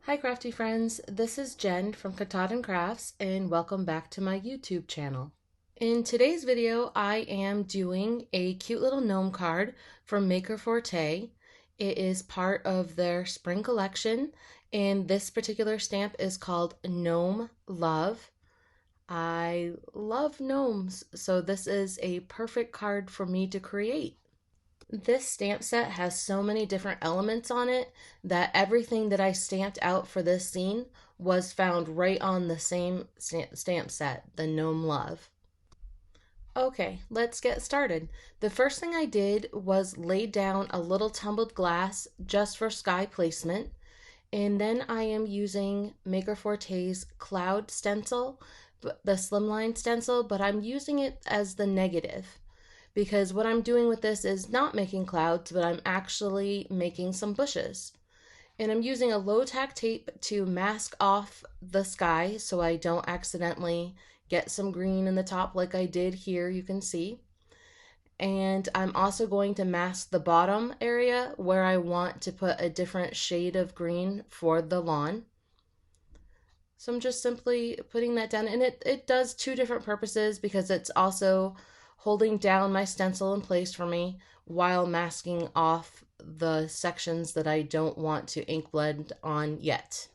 Hi Krafty Friends, this is Jen from Katahdin Crafts and welcome back to my YouTube channel. In today's video, I am doing a cute little gnome card from Maker Forte. It is part of their spring collection and this particular stamp is called Gnome Love. I love gnomes, so this is a perfect card for me to create. This stamp set has so many different elements on it that everything that I stamped out for this scene was found right on the same stamp set, the Gnome Love. Okay, let's get started. The first thing I did was lay down a little tumbled glass just for sky placement. And then I am using Maker Forte's Cloud Stencil, the Slimline stencil, but I'm using it as the negative, because what I'm doing with this is not making clouds, but I'm actually making some bushes. And I'm using a low tack tape to mask off the sky so I don't accidentally get some green in the top like I did here, you can see. And I'm also going to mask the bottom area where I want to put a different shade of green for the lawn. So I'm just simply putting that down, and it does two different purposes because it's also holding down my stencil in place for me while masking off the sections that I don't want to ink blend on yet.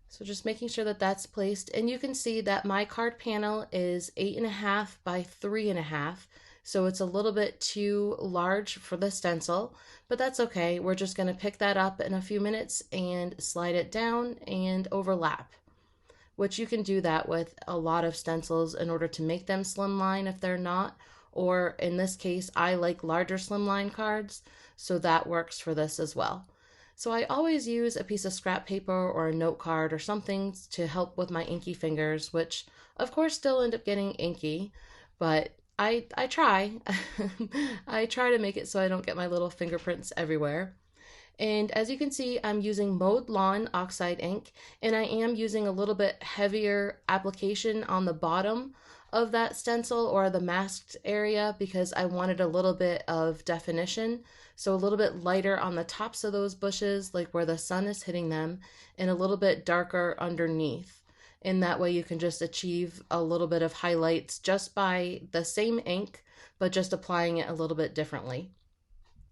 So just making sure that that's placed, and you can see that my card panel is 8.5 by 3.5, so it's a little bit too large for the stencil, but that's okay. We're just going to pick that up in a few minutes and slide it down and overlap, which you can do that with a lot of stencils in order to make them slimline if they're not, or in this case, I like larger slimline cards, so that works for this as well. So I always use a piece of scrap paper or a note card or something to help with my inky fingers, which of course still end up getting inky, but I try. I try to make it so I don't get my little fingerprints everywhere. And as you can see, I'm using Mowed Lawn Oxide ink, and I am using a little bit heavier application on the bottom of that stencil or the masked area because I wanted a little bit of definition. So a little bit lighter on the tops of those bushes, like where the sun is hitting them, and a little bit darker underneath. And that way you can just achieve a little bit of highlights just by the same ink, but just applying it a little bit differently.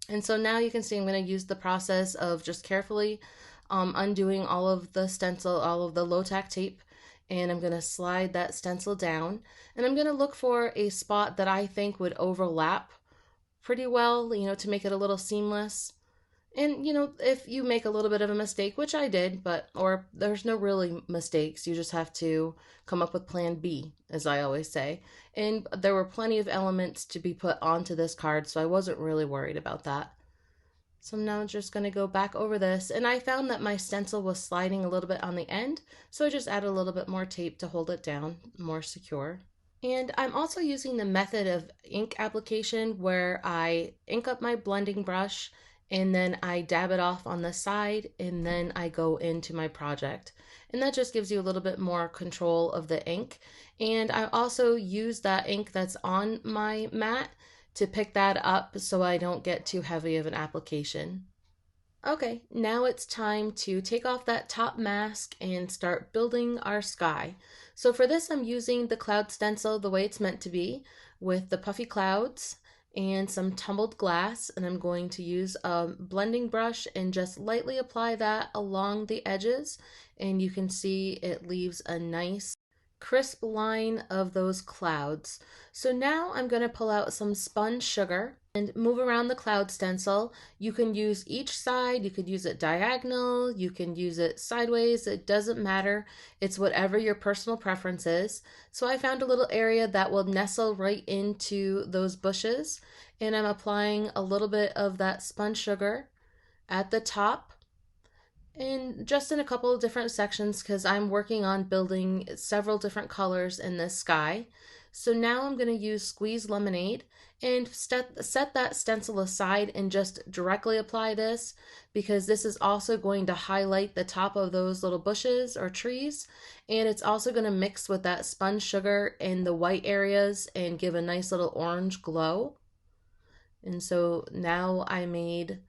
And so now you can see I'm going to use the process of just carefully undoing all of the stencil, all of the low tack tape, and I'm going to slide that stencil down, and I'm going to look for a spot that I think would overlap pretty well, to make it a little seamless. And if you make a little bit of a mistake, which I did, or there's no really mistakes, you just have to come up with plan B, as I always say. And there were plenty of elements to be put onto this card, so I wasn't really worried about that. So I'm now just going to go back over this, and I found that my stencil was sliding a little bit on the end, so I just added a little bit more tape to hold it down more secure. And I'm also using the method of ink application where I ink up my blending brush and then I dab it off on the side and then I go into my project. And that just gives you a little bit more control of the ink. And I also use that ink that's on my mat to pick that up so I don't get too heavy of an application. Okay, now it's time to take off that top mask and start building our sky. So for this, I'm using the cloud stencil the way it's meant to be, with the puffy clouds and some tumbled glass, and I'm going to use a blending brush and just lightly apply that along the edges, and you can see it leaves a nice crisp line of those clouds. So now I'm going to pull out some spun sugar and move around the cloud stencil. You can use each side, you could use it diagonal, you can use it sideways, it doesn't matter. It's whatever your personal preference is. So I found a little area that will nestle right into those bushes, and I'm applying a little bit of that spun sugar at the top and just in a couple of different sections because I'm working on building several different colors in this sky. So now I'm going to use Squeeze Lemonade and set that stencil aside and just directly apply this, because this is also going to highlight the top of those little bushes or trees, and it's also going to mix with that spun sugar in the white areas and give a nice little orange glow. And so now I made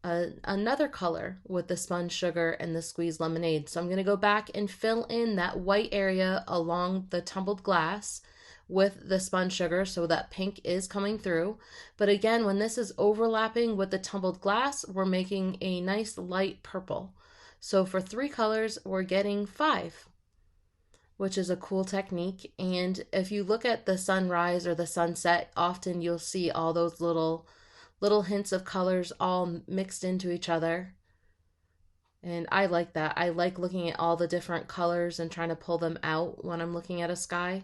another color with the spun sugar and the squeezed lemonade. So I'm going to go back and fill in that white area along the tumbled glass with the spun sugar so that pink is coming through. But again, when this is overlapping with the tumbled glass, we're making a nice light purple. So for 3 colors, we're getting 5, which is a cool technique. And if you look at the sunrise or the sunset, often you'll see all those little hints of colors all mixed into each other. And I like that. I like looking at all the different colors and trying to pull them out when I'm looking at a sky.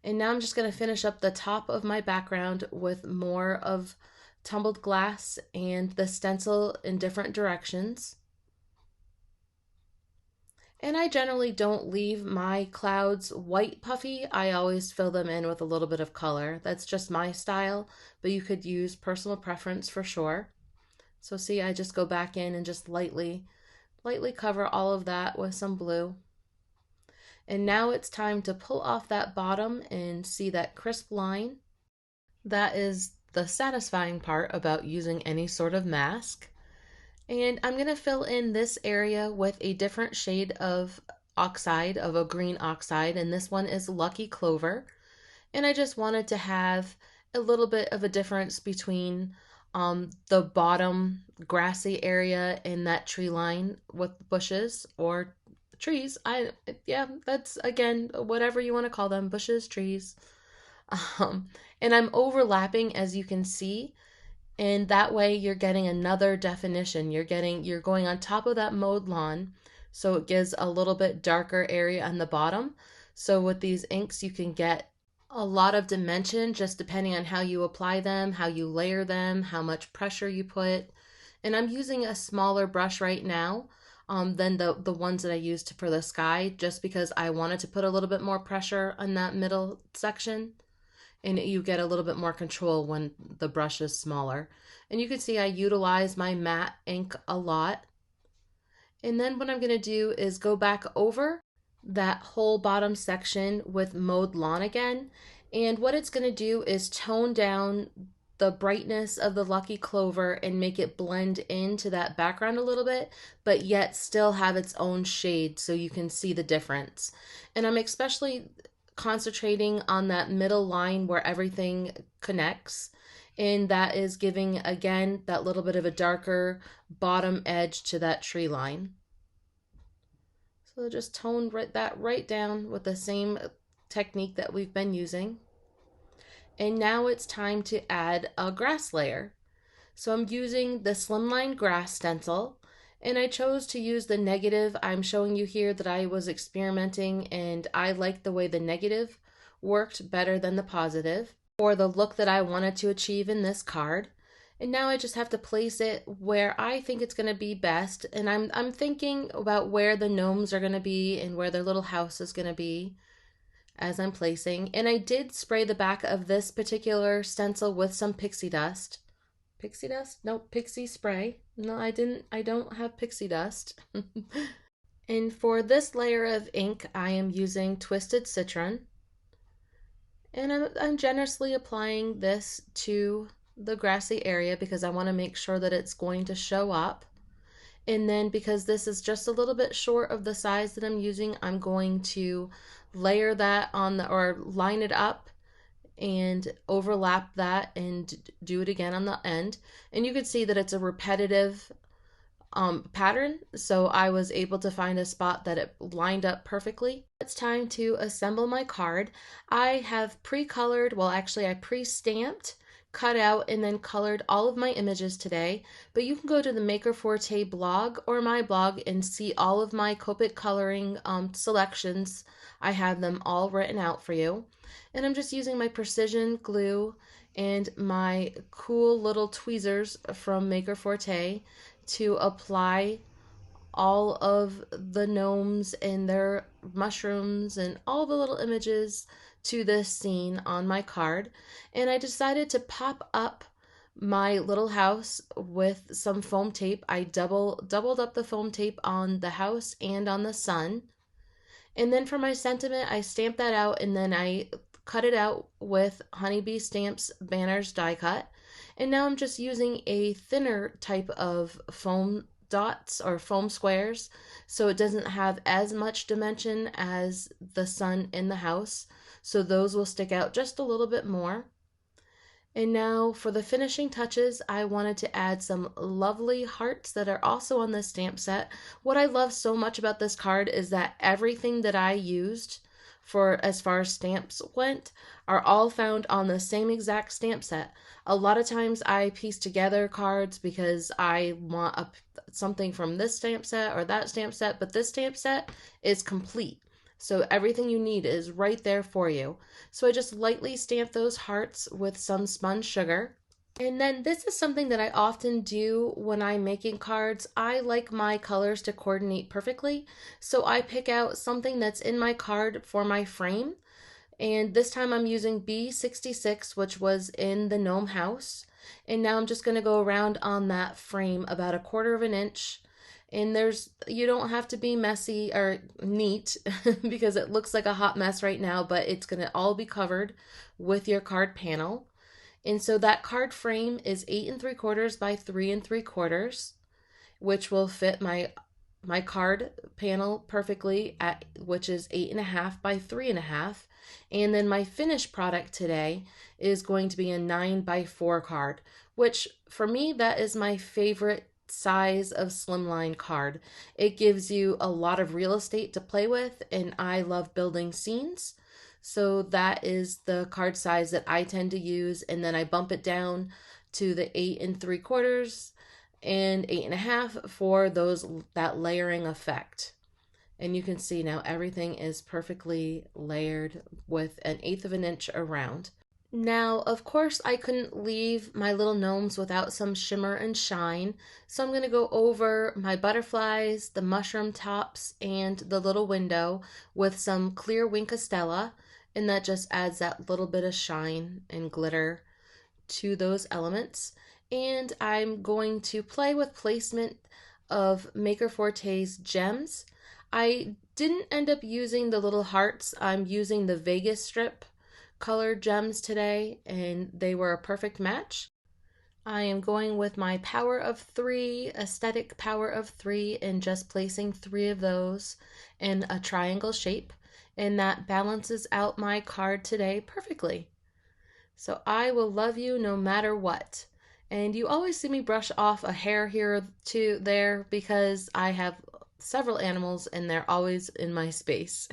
And now I'm just going to finish up the top of my background with more of tumbled glass and the stencil in different directions. And I generally don't leave my clouds white puffy. I always fill them in with a little bit of color. That's just my style, but you could use personal preference for sure. So see, I just go back in and just lightly cover all of that with some blue. And now it's time to pull off that bottom and see that crisp line. That is the satisfying part about using any sort of mask. And I'm going to fill in this area with a different shade of oxide, of a green oxide, and this one is Lucky Clover. And I just wanted to have a little bit of a difference between the bottom grassy area and that tree line with bushes or trees. Yeah, that's, again, whatever you want to call them, bushes, trees. And I'm overlapping, as you can see. And that way you're getting another definition. You're going on top of that mowed lawn, so it gives a little bit darker area on the bottom. So with these inks, you can get a lot of dimension just depending on how you apply them, how you layer them, how much pressure you put. And I'm using a smaller brush right now than the ones that I used for the sky, just because I wanted to put a little bit more pressure on that middle section. And you get a little bit more control when the brush is smaller. And you can see I utilize my matte ink a lot. And then what I'm going to do is go back over that whole bottom section with mowed lawn again. And what it's going to do is tone down the brightness of the Lucky Clover and make it blend into that background a little bit, but yet still have its own shade so you can see the difference. And I'm especially concentrating on that middle line where everything connects, and that is giving, again, that little bit of a darker bottom edge to that tree line. So just tone that right down with the same technique that we've been using. And now it's time to add a grass layer. So I'm using the Slimline grass stencil, and I chose to use the negative. I'm showing you here that I was experimenting, and I liked the way the negative worked better than the positive for the look that I wanted to achieve in this card. And now I just have to place it where I think it's going to be best. And I'm thinking about where the gnomes are going to be and where their little house is going to be as I'm placing. And I did spray the back of this particular stencil with some pixie dust. Pixie dust? No, pixie spray. No, I don't have pixie dust. And for this layer of ink, I am using Twisted Citron. And I'm generously applying this to the grassy area because I want to make sure that it's going to show up. And then because this is just a little bit short of the size that I'm using, I'm going to layer that on or line it up and overlap that and do it again on the end. And you can see that it's a repetitive pattern, so I was able to find a spot that it lined up perfectly. It's time to assemble my card. I have pre-colored, well actually I pre-stamped, cut out, and then colored all of my images today, but you can go to the Maker Forte blog or my blog and see all of my Copic coloring selections. I have them all written out for you. And I'm just using my precision glue and my cool little tweezers from Maker Forte to apply all of the gnomes and their mushrooms and all the little images to this scene on my card. And I decided to pop up my little house with some foam tape. I doubled up the foam tape on the house and on the sun. And then for my sentiment, I stamped that out, and then I cut it out with Honeybee Stamps Banners die cut. And now I'm just using a thinner type of foam dots or foam squares, so it doesn't have as much dimension as the sun in the house. So those will stick out just a little bit more. And now for the finishing touches, I wanted to add some lovely hearts that are also on this stamp set. What I love so much about this card is that everything that I used for as far as stamps went are all found on the same exact stamp set. A lot of times I piece together cards because I want something from this stamp set or that stamp set, but this stamp set is complete. So everything you need is right there for you. So I just lightly stamp those hearts with some spun sugar. And then this is something that I often do when I'm making cards. I like my colors to coordinate perfectly. So I pick out something that's in my card for my frame. And this time I'm using B66, which was in the gnome house. And now I'm just going to go around on that frame about 1/4 of an inch. And you don't have to be messy or neat because it looks like a hot mess right now, but it's going to all be covered with your card panel. And so that card frame is 8 3/4 by 3 3/4, which will fit my card panel perfectly, which is 8 1/2 by 3 1/2. And then my finished product today is going to be a 9 by 4 card, which for me, that is my favorite size of Slimline card. It gives you a lot of real estate to play with, and I love building scenes. So that is the card size that I tend to use, and then I bump it down to the 8 3/4 and 8 1/2 for that layering effect. And you can see now everything is perfectly layered with 1/8 of an inch around. Now, of course, I couldn't leave my little gnomes without some shimmer and shine, so I'm going to go over my butterflies, the mushroom tops, and the little window with some clear Winkostella, and that just adds that little bit of shine and glitter to those elements. And I'm going to play with placement of Maker Forte's gems. I didn't end up using the little hearts. I'm using the Vegas strip colored gems today, and they were a perfect match. I am going with my power of 3, aesthetic power of 3, and just placing 3 of those in a triangle shape, and that balances out my card today perfectly. So I will love you no matter what. And you always see me brush off a hair here to there because I have several animals and they're always in my space.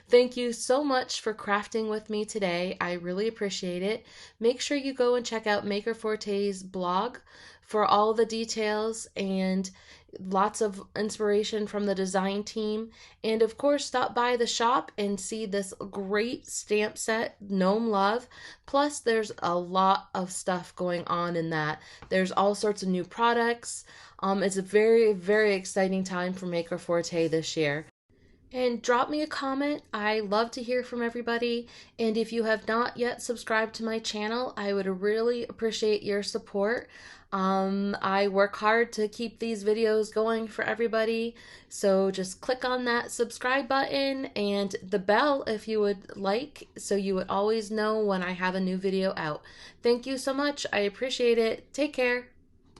Thank you so much for crafting with me today. I really appreciate it. Make sure you go and check out Maker Forte's blog for all the details and lots of inspiration from the design team. And of course, stop by the shop and see this great stamp set, Gnome Love. Plus, there's a lot of stuff going on in that. There's all sorts of new products. It's a very, very exciting time for Maker Forte this year. And drop me a comment. I love to hear from everybody. And if you have not yet subscribed to my channel, I would really appreciate your support. I work hard to keep these videos going for everybody. So just click on that subscribe button and the bell if you would like, so you would always know when I have a new video out. Thank you so much. I appreciate it. Take care.